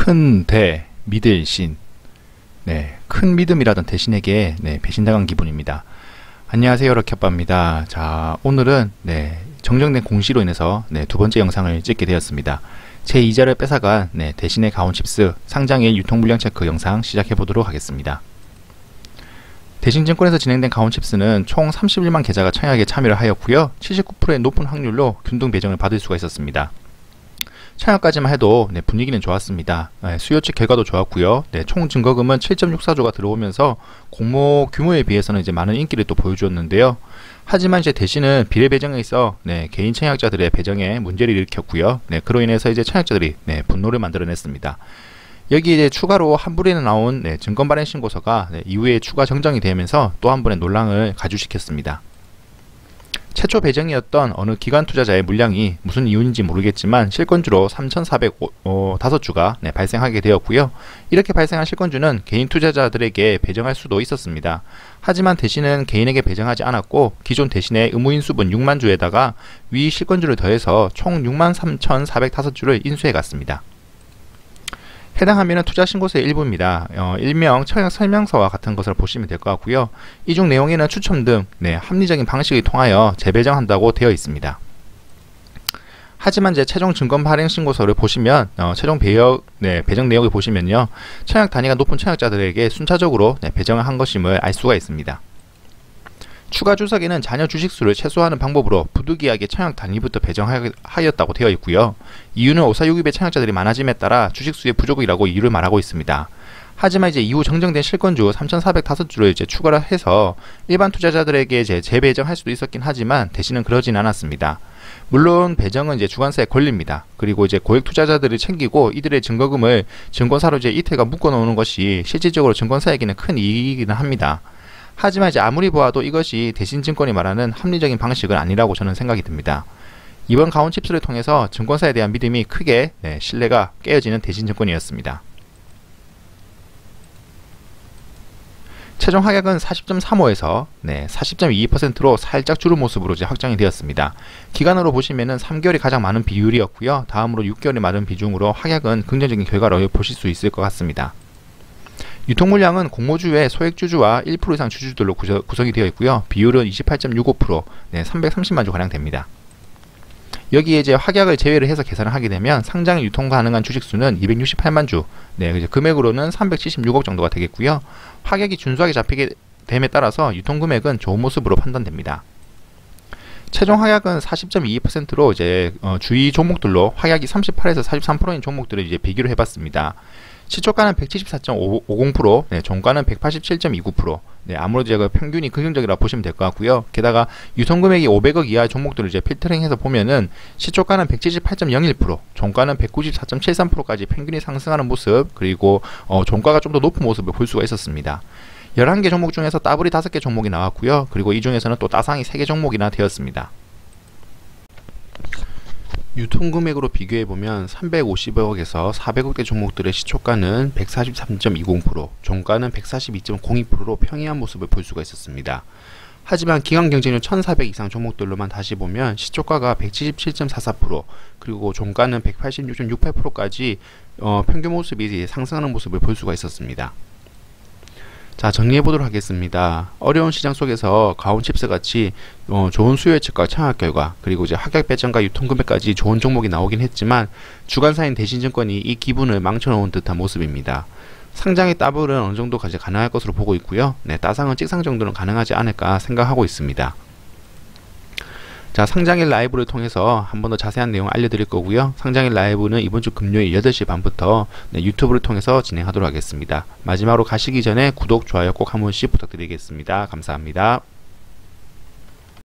큰 대, 믿을 신. 큰 믿음이라던 대신에게 배신당한 기분입니다. 안녕하세요, 럭키아빠입니다. 자, 오늘은 정정된 공시로 인해서 두 번째 영상을 찍게 되었습니다. 제 이자를 뺏어간 대신의 가온칩스 상장일 유통물량 체크 영상 시작해 보도록 하겠습니다. 대신증권에서 진행된 가온칩스는 총 31만 계좌가 청약에 참여를 하였고요. 79%의 높은 확률로 균등 배정을 받을 수가 있었습니다. 청약까지만 해도 분위기는 좋았습니다. 수요 측 결과도 좋았고요. 총 증거금은 7.64조가 들어오면서 공모 규모에 비해서는 이제 많은 인기를 또 보여주었는데요. 하지만 이제 대신은 비례 배정에 있어 개인 청약자들의 배정에 문제를 일으켰고요. 그로 인해서 이제 청약자들이 분노를 만들어냈습니다. 여기 이제 추가로 한 불에 나온 증권 발행 신고서가 이후에 추가 정정이 되면서 또 한 번의 논란을 가중시켰습니다. 최초 배정이었던 어느 기관 투자자의 물량이 무슨 이유인지 모르겠지만 실권주로 3,405주가 발생하게 되었고요. 이렇게 발생한 실권주는 개인 투자자들에게 배정할 수도 있었습니다. 하지만 대신은 개인에게 배정하지 않았고 기존 대신의 의무인수분 6만 주에다가 위 실권주를 더해서 총 63,405주를 인수해 갔습니다. 해당 화면은 투자 신고서의 일부입니다. 일명 청약 설명서와 같은 것을 보시면 될 것 같고요. 이 중 내용에는 추첨 등 합리적인 방식을 통하여 재배정한다고 되어 있습니다. 하지만 이제 최종 증권 발행 신고서를 보시면 최종 배정 내역을 보시면요, 청약 단위가 높은 청약자들에게 순차적으로 배정을 한 것임을 알 수가 있습니다. 추가 주석에는 잔여 주식수를 최소화하는 방법으로 부득이하게 청약 단위부터 배정하였다고 되어 있고요. 이유는 5462배 청약자들이 많아짐에 따라 주식수의 부족이라고 이유를 말하고 있습니다. 하지만 이제 이후 정정된 실권주 3,405주를 이제 추가를 해서 일반 투자자들에게 이제 재배정할 수도 있었긴 하지만 대신은 그러진 않았습니다. 물론 배정은 이제 주관사에 걸립니다. 그리고 이제 고액 투자자들을 챙기고 이들의 증거금을 증권사로 이제 이태가 묶어 놓는 것이 실질적으로 증권사에게는 큰 이익이기는 합니다. 하지만 이제 아무리 보아도 이것이 대신증권이 말하는 합리적인 방식은 아니라고 저는 생각이 듭니다. 이번 가온칩스를 통해서 증권사에 대한 믿음이 크게 신뢰가 깨어지는 대신증권이었습니다. 최종 하락은 40.35에서 40.22%로 살짝 줄은 모습으로 이제 확정이 되었습니다. 기간으로 보시면은 3개월이 가장 많은 비율이었고요. 다음으로 6개월이 많은 비중으로 하락은 긍정적인 결과로 보실 수 있을 것 같습니다. 유통물량은 공모주의 소액주주와 1% 이상 주주들로 구성이 되어 있고요. 비율은 28.65%, 330만 주 가량 됩니다. 여기에 이제 확약을 제외를 해서 계산을 하게 되면 상장에 유통 가능한 주식수는 268만 주, 금액으로는 376억 정도가 되겠고요. 확약이 준수하게 잡히게 됨에 따라서 유통금액은 좋은 모습으로 판단됩니다. 최종 하락은 40.22%로 이제 주위 종목들로 하락이 38에서 43%인 종목들을 이제 비교를 해봤습니다. 시초가는 174.50%, 종가는 187.29%. 아무래도 제가 평균이 긍정적이라고 보시면 될 것 같고요. 게다가 유통금액이 500억 이하 종목들을 이제 필터링해서 보면은 시초가는 178.01%, 종가는 194.73%까지 평균이 상승하는 모습, 그리고 종가가 좀 더 높은 모습을 볼 수가 있었습니다. 11개 종목 중에서 따블이 5개 종목이 나왔고요. 그리고 이 중에서는 또 따상이 3개 종목이나 되었습니다. 유통금액으로 비교해보면 350억에서 400억대 종목들의 시초가는 143.20%, 종가는 142.02%로 평이한 모습을 볼 수가 있었습니다. 하지만 기관 경쟁률 1400 이상 종목들로만 다시 보면 시초가가 177.44%, 그리고 종가는 186.68%까지 평균 모습이 상승하는 모습을 볼 수가 있었습니다. 자, 정리해보도록 하겠습니다. 어려운 시장 속에서 가온칩스 같이 좋은 수요 예측과 청약 결과, 그리고 이제 하락 배정과 유통금액까지 좋은 종목이 나오긴 했지만 주관사인 대신증권이 이 기분을 망쳐놓은 듯한 모습입니다. 상장의 더블은 어느 정도까지 가능할 것으로 보고 있고요. 따상은 찍상 정도는 가능하지 않을까 생각하고 있습니다. 자, 상장일 라이브를 통해서 한 번 더 자세한 내용 알려드릴 거고요. 상장일 라이브는 이번 주 금요일 8시 반부터 유튜브를 통해서 진행하도록 하겠습니다. 마지막으로 가시기 전에 구독, 좋아요 꼭 한 번씩 부탁드리겠습니다. 감사합니다.